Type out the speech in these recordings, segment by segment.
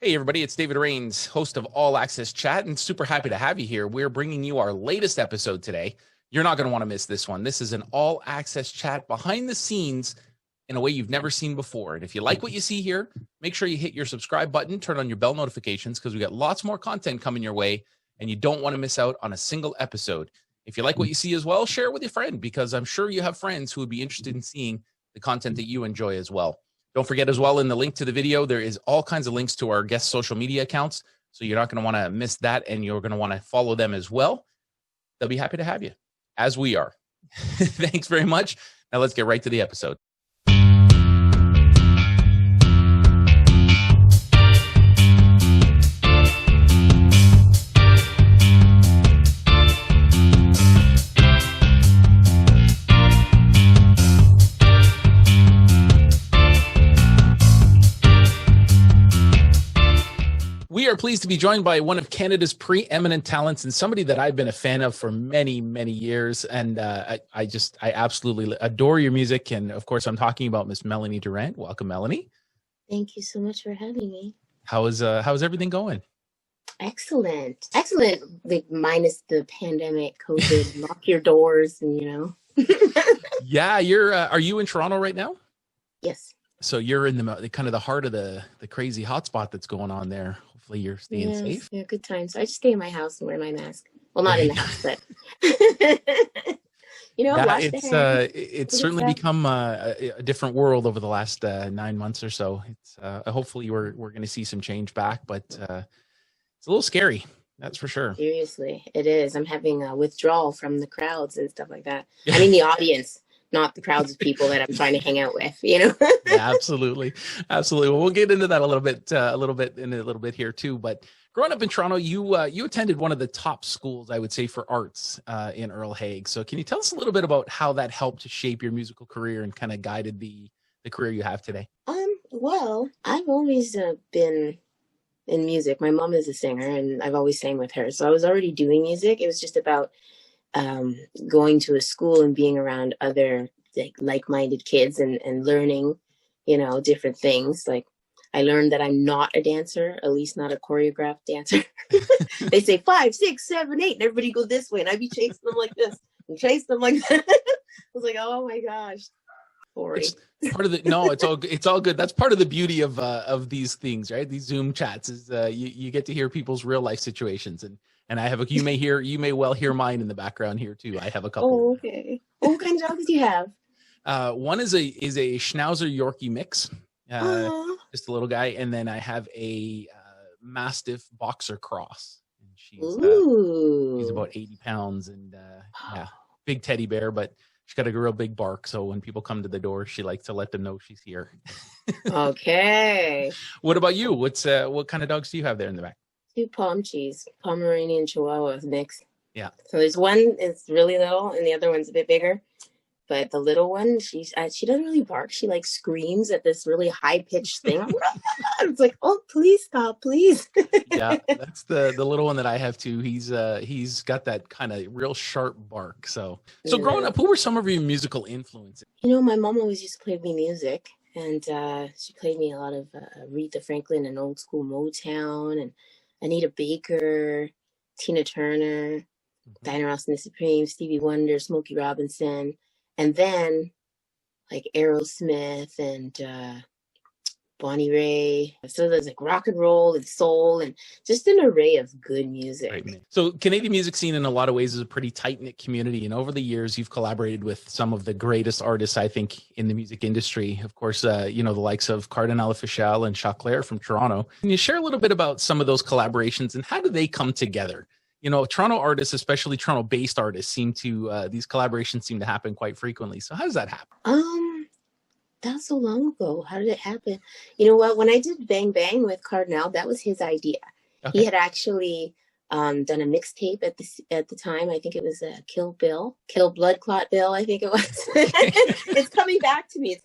Hey everybody, it's David Rains, host of All Access Chat, and super happy to have you here. We're bringing you our latest episode today. You're not going to want to miss this one. This is an All Access Chat behind the scenes in a way you've never seen before. And if you like what you see here, make sure you hit your subscribe button, turn on your bell notifications, because we got lots more content coming your way, and you don't want to miss out on a single episode. If you like what you see as well, share it with your friend, because I'm sure you have friends who would be interested in seeing the content that you enjoy as well. Don't forget as well, in the link to the video, there is all kinds of links to our guest social media accounts. So you're not going to want to miss that, and you're going to want to follow them as well. They'll be happy to have you, as we are. Thanks very much. Now let's get right to the episode. We are pleased to be joined by one of Canada's preeminent talents and somebody that I've been a fan of for many, many years. And I absolutely adore your music. And of course, I'm talking about Miss Melanie Durrant. Welcome, Melanie. Thank you so much for having me. How's everything going? Excellent. Like minus the pandemic, COVID, lock your doors and Yeah, are you in Toronto right now? Yes. So you're in the kind of the heart of the crazy hotspot that's going on there. Hopefully you're staying safe. Yeah, good times. I just stay in my house and wear my mask. Well, not in the house, but it's certainly become a different world over the last 9 months or so. It's hopefully we're going to see some change back, but it's a little scary. That's for sure. Seriously, it is. I'm having a withdrawal from the crowds and stuff like that. I mean, the audience. Not the crowds of people that I'm trying to hang out with, Yeah, absolutely. Well, we'll get into that a little bit here too. But growing up in Toronto, you attended one of the top schools, I would say, for arts in Earl Hague. So can you tell us a little bit about how that helped to shape your musical career and kind of guided the career you have today? Well, I've always been in music. My mom is a singer, and I've always sang with her. So I was already doing music. It was just about going to a school and being around other like-minded kids and learning, different things. Like I learned that I'm not a dancer, at least not a choreographed dancer. They say 5, 6, 7, 8, and everybody go this way, and I'd be chasing them like this and chase them like that. I was like, oh my gosh. Sorry. It's part of the it's all good. That's part of the beauty of these things, right? These Zoom chats is you get to hear people's real life situations, and I have you may well hear mine in the background here too. I have a couple. Oh, okay. What kind of dogs do you have? One is a Schnauzer Yorkie mix, just a little guy, and then I have a Mastiff Boxer Cross. And she's about 80 pounds and big teddy bear, but she's got a real big bark. So when people come to the door, she likes to let them know she's here. Okay. What about you? What kind of dogs do you have there in the back? 2 Pomeranian Chihuahuas mix. Yeah. So there's one is really little and the other one's a bit bigger. But the little one, she doesn't really bark. She like screams at this really high pitched thing. It's like, oh, please stop, please. Yeah, that's the little one that I have too. He's got that kind of real sharp bark. So growing up, who were some of your musical influences? My mom always used to play me music, and she played me a lot of Aretha Franklin and old school Motown and Anita Baker, Tina Turner, Diana Ross and the Supremes, Stevie Wonder, Smokey Robinson. And then, like Aerosmith and Bonnie Raitt. So there's like rock and roll and soul and just an array of good music. Right. So Canadian music scene in a lot of ways is a pretty tight-knit community. And over the years, you've collaborated with some of the greatest artists, I think, in the music industry. Of course, the likes of Cardinal Official and Chaclair from Toronto. Can you share a little bit about some of those collaborations and how do they come together? Toronto artists, especially Toronto-based artists, these collaborations seem to happen quite frequently. So how does that happen? That's so long ago. How did it happen? You know what? When I did Bang Bang with Cardinal, that was his idea. Okay. He had actually done a mixtape at the time. I think it was Kill Blood Clot Bill. I think it was. It's coming back to me.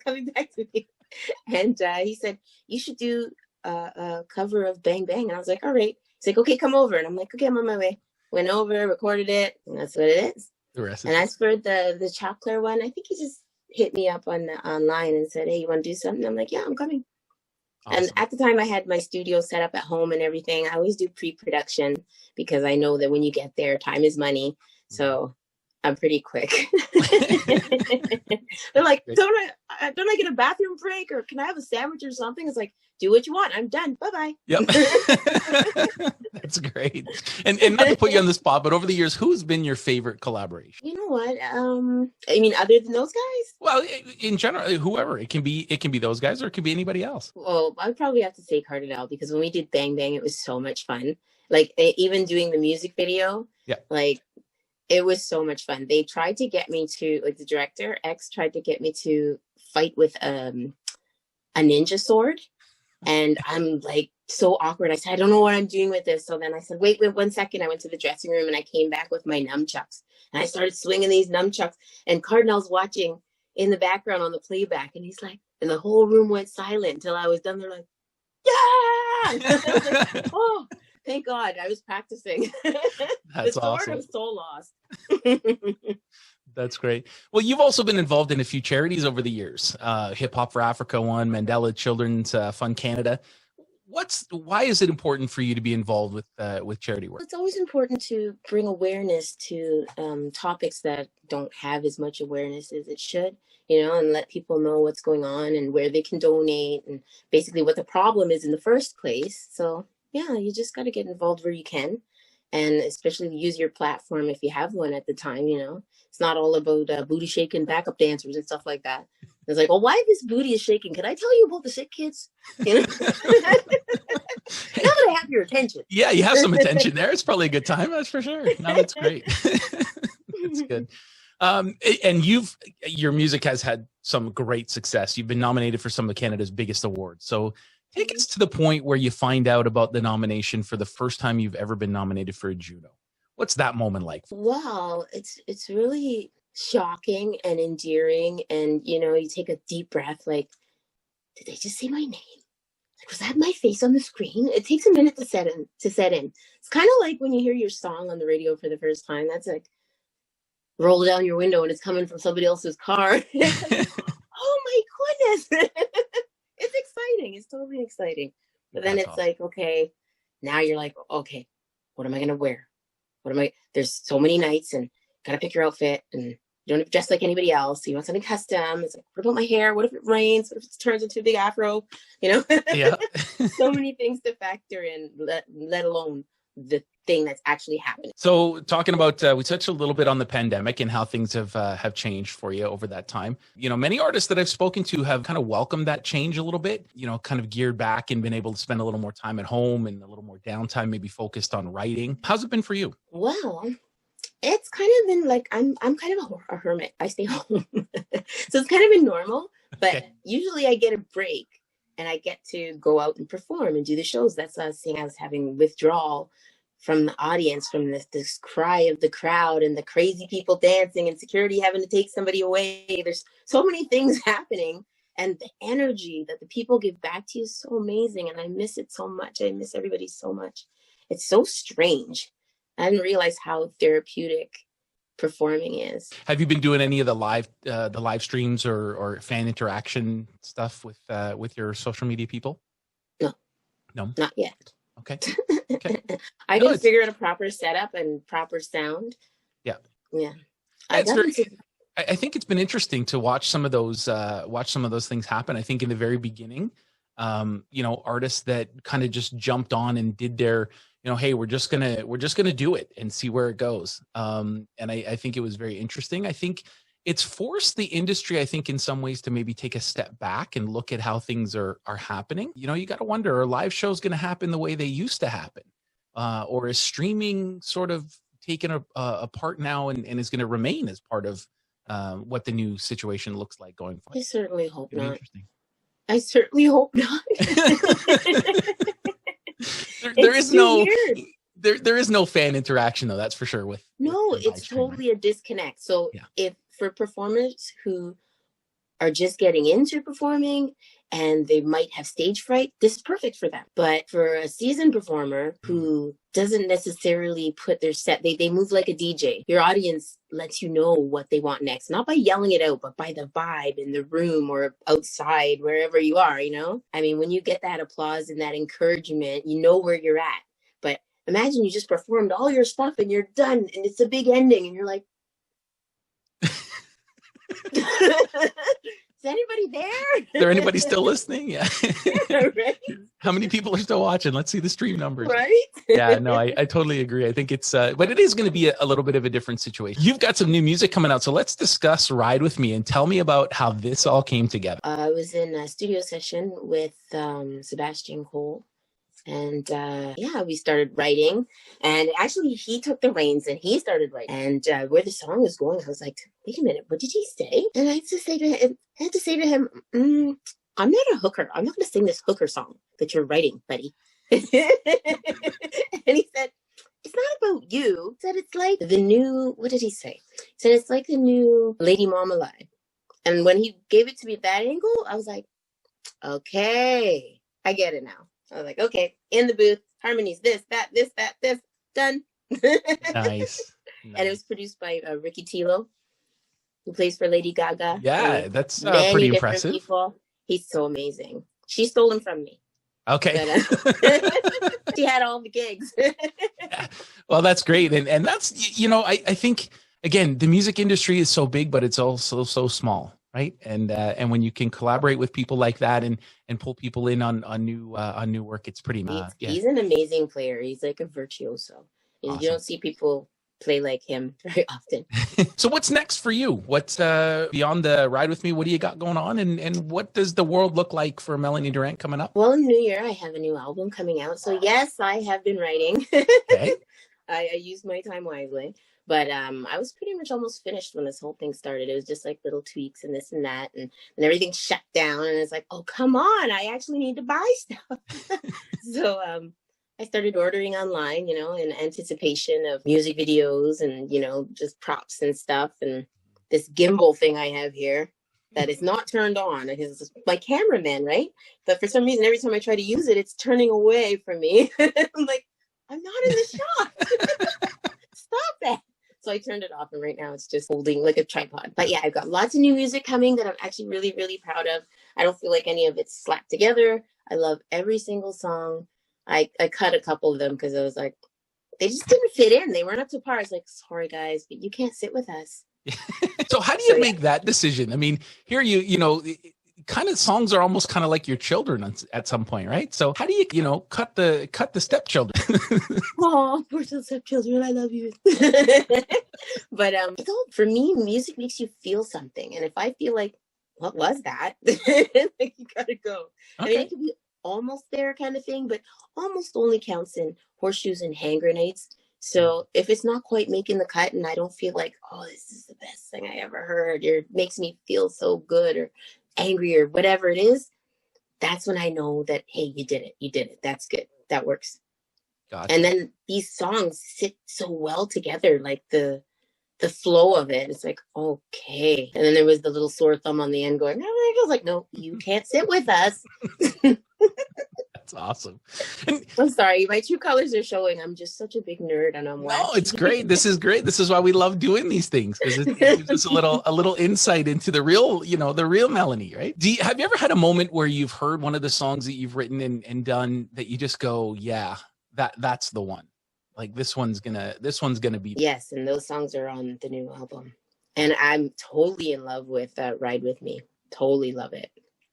And he said, you should do a cover of Bang Bang. And I was like, all right. He's like, okay, come over. And I'm like, okay, I'm on my way. Went over, recorded it, and that's what it is. And as for the Chaclair one, I think he just hit me up online and said, hey, you want to do something? I'm like, yeah, I'm coming. And Awesome. at the time I had my studio set up at home and everything. I always do pre-production because I know that when you get there, time is money. Mhm. So I'm pretty quick. They're like, Great. don't I get a bathroom break or can I have a sandwich or something? It's like, do what you want. I'm done. Bye-bye. Yep. That's great. And not to put you on the spot, but over the years, who's been your favorite collaboration? You know what? I mean, other than those guys? Well, in general, whoever. It can be those guys or it can be anybody else. Well, I'd probably have to say Cardinal because when we did Bang Bang, it was so much fun. Like even doing the music video, Yeah. like it was so much fun. They tried to get me to, like the director, X tried to get me to fight with a ninja sword. And I'm like so awkward. I said, I don't know what I'm doing with this. So then I said, wait 1 second. I went to the dressing room and I came back with my nunchucks. And I started swinging these nunchucks. And Cardinal's watching in the background on the playback. And he's like, and the whole room went silent until I was done. They're like, yeah. I was like, oh, thank God. I was practicing. That's the sword awesome. was so lost. That's great. Well, you've also been involved in a few charities over the years. Hip Hop for Africa one, Mandela Children's Fund Canada. Why is it important for you to be involved with charity work? It's always important to bring awareness to topics that don't have as much awareness as it should, and let people know what's going on and where they can donate and basically what the problem is in the first place. So yeah, you just got to get involved where you can, and especially use your platform if you have one at the time. It's not all about booty shaking backup dancers and stuff like that. It's like, well, why this booty is shaking? Can I tell you about the sick kids? Now that I have your attention. Yeah, you have some attention there. It's probably a good time. That's for sure. No, that's great. That's good. And your music has had some great success. You've been nominated for some of Canada's biggest awards. So take us to the point where you find out about the nomination for the first time you've ever been nominated for a Juno. What's that moment like? Wow, it's really shocking and endearing, and you take a deep breath. Like, did they just say my name? Like, was that my face on the screen? It takes a minute to set in. It's kind of like when you hear your song on the radio for the first time. That's like roll down your window and it's coming from somebody else's car. Oh my goodness. It's exciting. It's totally exciting. But then That's it's awesome. like, okay, now you're like, okay, what am I going to wear? There's so many nights and got to pick your outfit and you don't have to dress like anybody else. So you want something custom. It's like, what about my hair? What if it rains? What if it turns into a big afro? Yeah. So many things to factor in, let alone the thing that's actually happening. So talking about, we touched a little bit on the pandemic and how things have changed for you over that time. Many artists that I've spoken to have kind of welcomed that change a little bit, kind of geared back and been able to spend a little more time at home and a little more downtime, maybe focused on writing. How's it been for you? Well, it's kind of been like, I'm kind of a hermit. I stay home. So it's kind of been normal, but Okay. usually I get a break and I get to go out and perform and do the shows. That's what I was saying. I was having withdrawal from the audience, from this cry of the crowd and the crazy people dancing and security having to take somebody away. There's so many things happening, and the energy that the people give back to you is so amazing. And I miss it so much. I miss everybody so much. It's so strange. I didn't realize how therapeutic performing is. Have you been doing any of the live streams or fan interaction stuff with your social media people? No, Not yet. Okay. I gotta figure out a proper setup and proper sound. Yeah. I think it's been interesting to watch some of those things happen. I think in the very beginning, artists that kind of just jumped on and did their, hey, we're just gonna do it and see where it goes. And I think it was very interesting. I think it's forced the industry, I think, in some ways to maybe take a step back and look at how things are happening. You got to wonder, are live shows going to happen the way they used to happen? Or is streaming sort of taken a part now and is going to remain as part of what the new situation looks like going forward? I certainly hope not. Interesting. I certainly hope not. There is no fan interaction though. That's for sure. It's totally a disconnect. So if for performers who are just getting into performing, and they might have stage fright, this is perfect for them. But for a seasoned performer who doesn't necessarily put their set, they move like a DJ. Your audience lets you know what they want next, not by yelling it out, but by the vibe in the room or outside, wherever you are, you know? I mean, when you get that applause and that encouragement, you know where you're at. But imagine you just performed all your stuff and you're done and it's a big ending and you're like, is anybody there? Is there anybody still listening? Yeah. Right? How many people are still watching? Let's see the stream numbers. Right? Yeah, no, I totally agree. I think it's, but it is going to be a little bit of a different situation. You've got some new music coming out. So let's discuss Ride With Me and tell me about how this all came together. I was in a studio session with Sebastian Cole. And yeah, we started writing, and actually he took the reins and he started writing. And where the song was going, I was like, wait a minute, what did he say? And I had to say to him, I'm not a hooker. I'm not going to sing this hooker song that you're writing, buddy. And he said, it's not about you. He said, it's like the new, what did he say? He said, it's like the new Lady Marmalade. And when he gave it to me at that angle, I was like, okay, I get it now. I was like, okay, in the booth, harmonies, this, done. Nice. And it was produced by Ricky Tilo, who plays for Lady Gaga. Yeah, that's pretty impressive. People. He's so amazing. She stole him from me. Okay. But, she had all the gigs. Yeah. Well, that's great. And that's, you know, I think, again, the music industry is so big, but it's also so small. Right. And when you can collaborate with people like that and pull people in on new work, it's pretty He's an amazing player. He's like a virtuoso. Awesome. You don't see people play like him very often. So what's next for you? What's beyond the Ride With Me? What do you got going on? And what does the world look like for Melanie Durrant coming up? Well, in the new year, I have a new album coming out. So yes, I have been writing. Okay. I used my time wisely. But I was pretty much almost finished when this whole thing started. It was just like little tweaks and this and that. And everything shut down. And it's like, oh, come on. I actually need to buy stuff. So I started ordering online, you know, in anticipation of music videos and, you know, just props and stuff. And this gimbal thing I have here that is not turned on. It's my cameraman, right? But for some reason, every time I try to use it, it's turning away from me. I'm like, I'm not in the shot. Stop that. So I turned it off, and right now it's just holding like a tripod. But yeah, I've got lots of new music coming that I'm actually really, really proud of. I don't feel like any of it's slapped together. I love every single song. I cut a couple of them because I was like, they just didn't fit in. They weren't up to par. I was like, sorry guys, but you can't sit with us. So how do you make that decision? I mean, here you know, kind of songs are almost kind of like your children at some point, right? So how do you know, cut the stepchildren? Oh, poor little stepchildren, I love you. But it's all, for me, music makes you feel something. And if I feel like, what was that? Like, you gotta go. Okay. I mean, it could be almost there kind of thing, but almost only counts in horseshoes and hand grenades. So if it's not quite making the cut and I don't feel like, oh, this is the best thing I ever heard, or it makes me feel so good or angry or whatever it is, that's when I know that, hey, you did it. That's good. That works. Gotcha. And then these songs sit so well together, like the flow of it. It's like, okay. And then there was the little sore thumb on the end going, I was like, no, you can't sit with us. That's awesome. And I'm sorry, my true colors are showing. I'm just such a big nerd, and I'm no, it's great. This is great. This is why we love doing these things, because it gives us a little insight into the real, you know, the real Melanie, right? Have you ever had a moment where you've heard one of the songs that you've written and done that you just go, yeah, that's the one. Like this one's gonna be. Yes, and those songs are on the new album, and I'm totally in love with Ride With Me. Totally love it.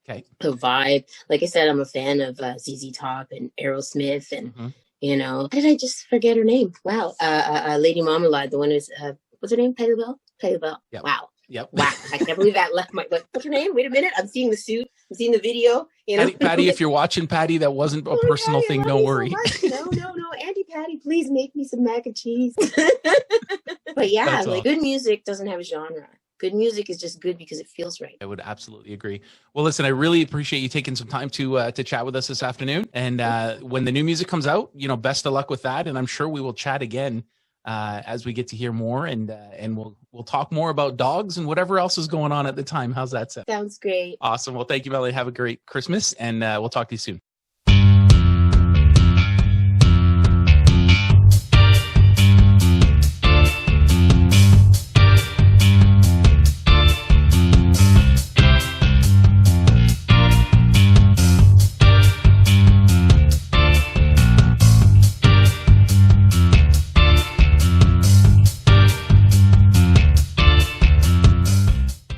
Okay. The vibe. Like I said, I'm a fan of ZZ Top and Aerosmith, and you know, how did I just forget her name? Wow, Lady Marmalade, the one who's what's her name? Patti LaBelle. Yep. Wow. Yep. Wow. I can't believe that left my. What's her name? Wait a minute. I'm seeing the suit. I'm seeing the video. You know, Patty. If you're watching, Patty, that wasn't a personal thing. Don't worry. So no. Auntie Patty, please make me some mac and cheese. But yeah, that's like awesome. Good music doesn't have a genre. Good music is just good because it feels right. I would absolutely agree. Well, listen, I really appreciate you taking some time to chat with us this afternoon. And when the new music comes out, you know, best of luck with that. And I'm sure we will chat again as we get to hear more, and we'll talk more about dogs and whatever else is going on at the time. How's that sound? Sounds great. Awesome. Well, thank you, Melanie. Have a great Christmas, and we'll talk to you soon.